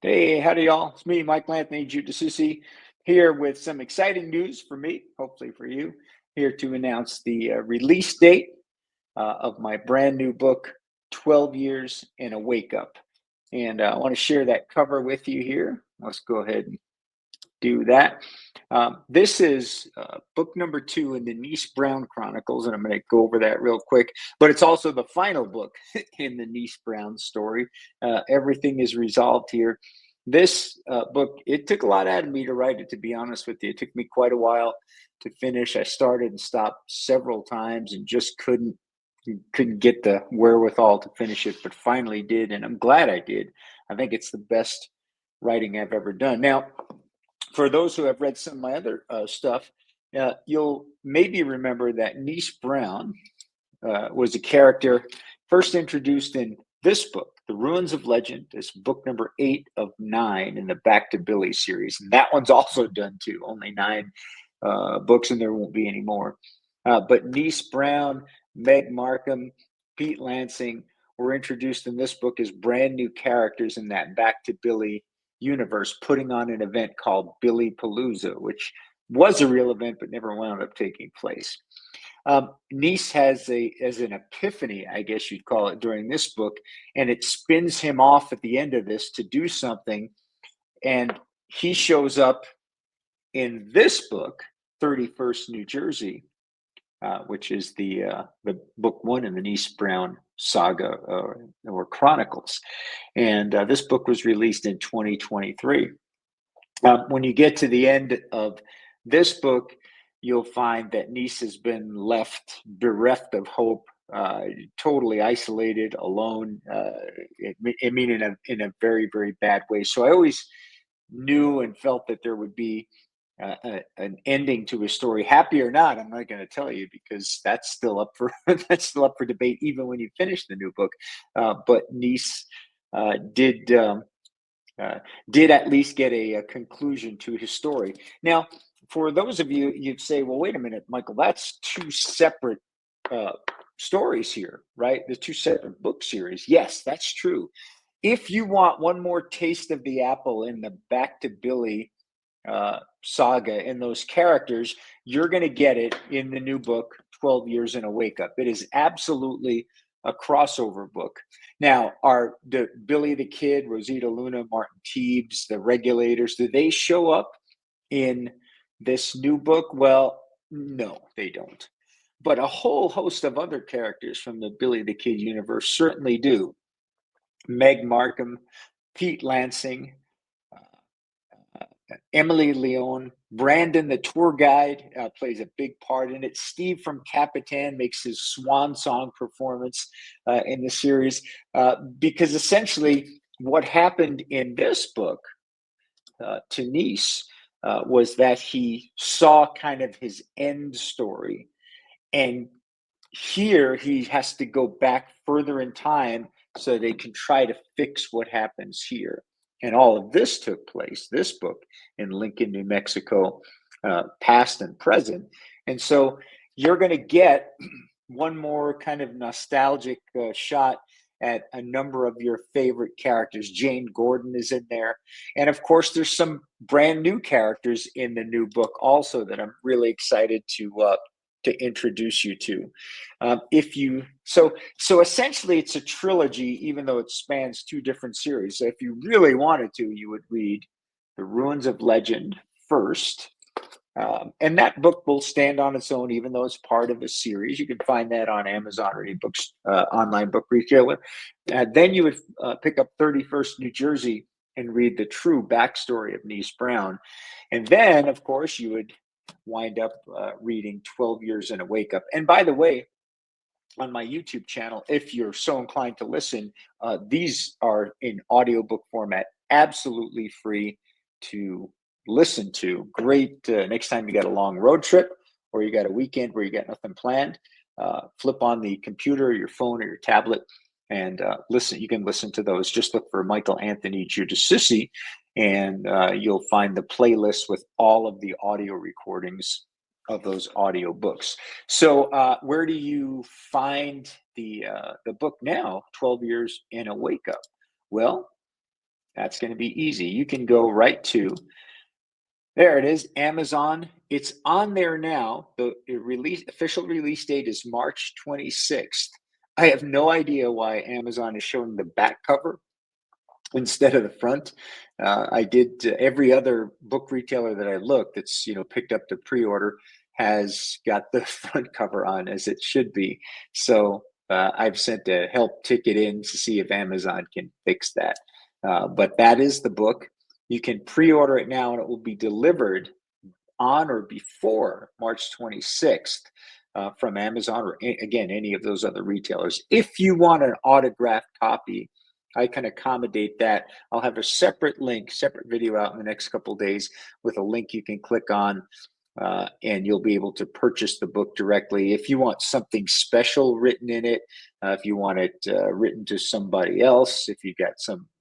Hey, howdy y'all. It's me, Michael Anthony Giudice, here with some exciting news for me, hopefully for you, here to announce the release date of my brand new book, 12 Years in a Wake Up. And I want to share that cover with you here. Let's go ahead and do that. This is book number 2 in the Niece Brown Chronicles, and I'm going to go over that real quick. But it's also the final book in the Niece Brown story. Everything is resolved here. This book, it took a lot out of me to write it, to be honest with you. It took me quite a while to finish. I started and stopped several times and just couldn't get the wherewithal to finish it, but finally did, and I'm glad I did. I think it's the best writing I've ever done. Now, for those who have read some of my other stuff, you'll maybe remember that Niece Brown was a character first introduced in this book, The Ruins of Legend. It's book number 8 of 9 in the Back to Billy series. And that one's also done too, only 9 books, and there won't be any more. But Niece Brown, Meg Markham, Pete Lansing were introduced in this book as brand new characters in that Back to Billy universe, putting on an event called Billy Palooza, which was a real event but never wound up taking place. Niece has an epiphany, I guess you'd call it, during this book, and it spins him off at the end of this to do something, and he shows up in this book, 31st New Jersey, which is the book 1 in the Niece Brown saga or chronicles. And this book was released in 2023. When you get to the end of this book, you'll find that Niece has been left bereft of hope, totally isolated, alone. I mean, in a very, very bad way. So I always knew and felt that there would be an ending to his story, happy or not. I'm not going to tell you, because that's still up for that's still up for debate, even when you finish the new book. But Niece did at least get a conclusion to his story. Now, for those of you, you'd say, well, wait a minute, Michael, that's 2 separate stories here, right? The 2 separate book series. Yes, that's true. If you want one more taste of the apple in the Back to Billy saga and those characters, you're going to get it in the new book, 12 Years in a Wake Up. It is absolutely a crossover book. Now, are the Billy the Kid, Rosita Luna, Martin Teebs, the Regulators, do they show up in this new book? Well, no, they don't. But a whole host of other characters from the Billy the Kid universe certainly do. Meg Markham, Pete Lansing, Emily Leon, Brandon, the tour guide, plays a big part in it. Steve from Capitan makes his swan song performance in the series, because essentially what happened in this book to Niece was that he saw kind of his end story. And here he has to go back further in time so they can try to fix what happens here. And all of this took place, this book, in Lincoln, New Mexico, past and present. And so you're going to get one more kind of nostalgic shot at a number of your favorite characters. Jane Gordon is in there. And of course, there's some brand new characters in the new book also that I'm really excited to introduce you to. So essentially it's a trilogy, even though it spans 2 different series. So if you really wanted to, you would read The Ruins of Legend first. And that book will stand on its own, even though it's part of a series. You can find that on Amazon or any books, online book retailer. Then you would pick up 31st New Jersey and read the true backstory of Niece Brown. And then, of course, you would wind up reading 12 Years in a Wake Up. And by the way, on my YouTube channel, if you're so inclined to listen, these are in audiobook format, absolutely free to listen to. Great. Next time you got a long road trip or you got a weekend where you got nothing planned, flip on the computer, your phone, or your tablet and listen. You can listen to those. Just look for Michael Anthony Giudice, and you'll find the playlist with all of the audio recordings of those audio books. So where do you find the book now, 12 Years in a Wake Up? Well, That's going to be easy. You can go right to, there it is, Amazon. It's on there now. The official release date is March 26th. I have no idea why Amazon is showing the back cover instead of the front. I did every other book retailer that I looked that's picked up the pre-order has got the front cover on, as it should be. So I've sent a help ticket in to see if Amazon can fix that. But that is the book. You can pre-order it now, and it will be delivered on or before March 26th from Amazon or, again, any of those other retailers. If you want an autographed copy, I can accommodate that. I'll have a separate link, separate video out in the next couple of days with a link you can click on, and you'll be able to purchase the book directly. If you want something special written in it, if you want it written to somebody else, if you got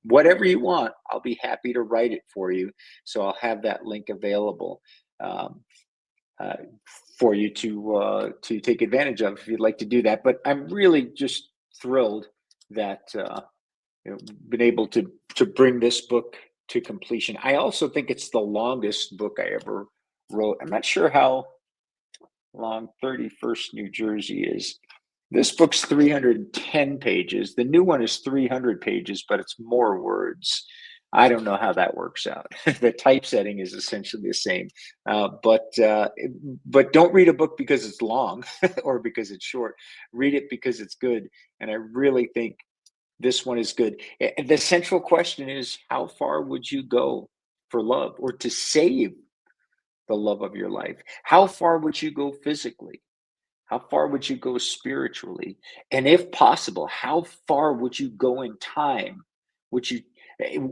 whatever you want, I'll be happy to write it for you. So I'll have that link available for you to take advantage of if you'd like to do that. But I'm really just thrilled that been able to bring this book to completion. I also think it's the longest book I ever wrote. I'm not sure how long 31st New Jersey is. This book's 310 pages. The new one is 300 pages, but it's more words. I don't know how that works out. The typesetting is essentially the same, but don't read a book because it's long or because it's short. Read it because it's good, and I really think this one is good. The central question is, how far would you go for love or to save the love of your life? How far would you go physically? How far would you go spiritually? And if possible, how far would you go in time? Would you,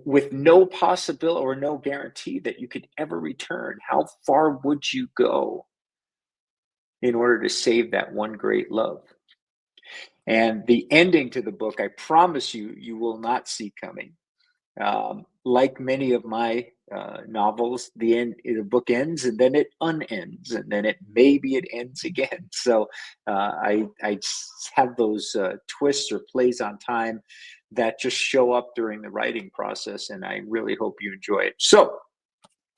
with no possibility or no guarantee that you could ever return, how far would you go in order to save that one great love? And the ending to the book, I promise you, you will not see coming. Like many of my novels, the book ends and then it unends, and then maybe it ends again. So I have those twists or plays on time that just show up during the writing process, and I really hope you enjoy it. So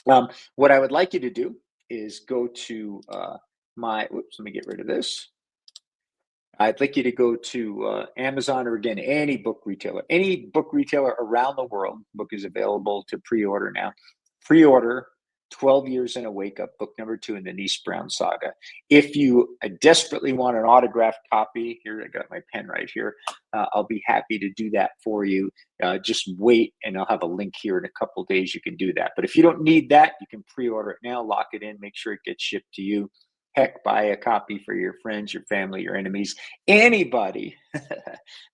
what I would like you to do is go to let me get rid of this. I'd like you to go to Amazon, or again, any book retailer around the world. Book is available to pre-order now. Pre-order 12 Years in a Wakeup, book number 2 in the Niece Brown saga. If you desperately want an autographed copy, here, I got my pen right here. I'll be happy to do that for you. Just wait, and I'll have a link here in a couple of days. You can do that. But if you don't need that, you can pre-order it now, lock it in, make sure it gets shipped to you. Heck, buy a copy for your friends, your family, your enemies, anybody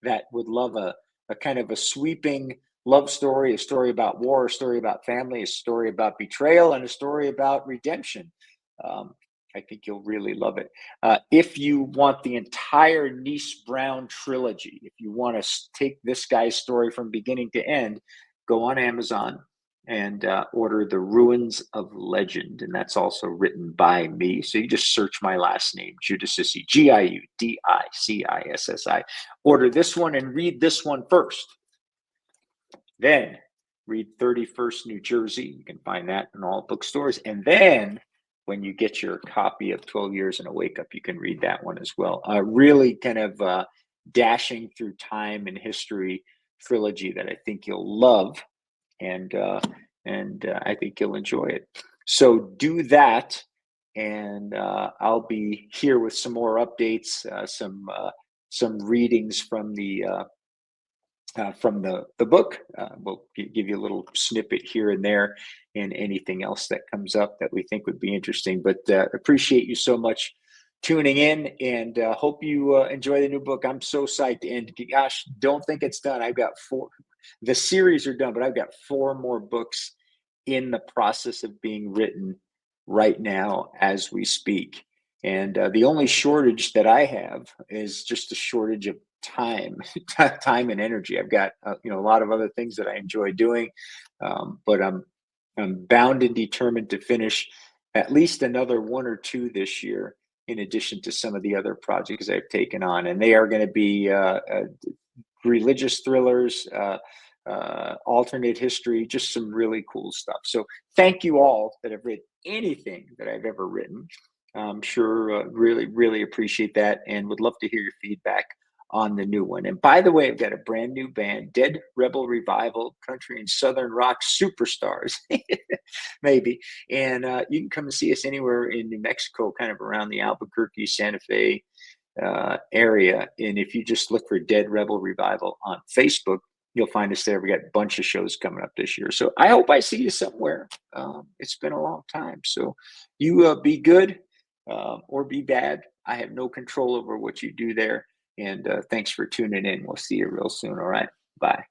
that would love a kind of a sweeping love story, a story about war, a story about family, a story about betrayal, and a story about redemption. I think you'll really love it. If you want the entire Niece Brown trilogy, if you want to take this guy's story from beginning to end, go on Amazon and order The Ruins of Legend. And that's also written by me. So you just search my last name, Giudicissi, Giudicissi. Order this one and read this one first. Then read 31st New Jersey. You can find that in all bookstores. And then when you get your copy of 12 Years in a Wakeup, you can read that one as well. Really kind of dashing through time and history trilogy that I think you'll love. And I think you'll enjoy it. So do that, and I'll be here with some more updates, some readings from the book. We'll give you a little snippet here and there, and anything else that comes up that we think would be interesting. But appreciate you so much tuning in, and hope you enjoy the new book. I'm so psyched, and gosh, don't think it's done. I've got 4. The series are done, but I've got 4 more books in the process of being written right now as we speak. And the only shortage that I have is just a shortage of time and energy. I've got a lot of other things that I enjoy doing, but I'm bound and determined to finish at least another 1 or 2 this year, in addition to some of the other projects I've taken on. And they are going to be religious thrillers, alternate history, just some really cool stuff. So thank you all that have read anything that I've ever written. I'm sure really, really appreciate that and would love to hear your feedback on the new one. And by the way, I've got a brand new band, Dead Rebel Revival, country and southern rock superstars, maybe. And you can come and see us anywhere in New Mexico, kind of around the Albuquerque, Santa Fe area. And if you just look for Dead Rebel Revival on Facebook, you'll find us there. We got a bunch of shows coming up this year. So I hope I see you somewhere. It's been a long time. So you be good or be bad. I have no control over what you do there. And thanks for tuning in. We'll see you real soon. All right. Bye.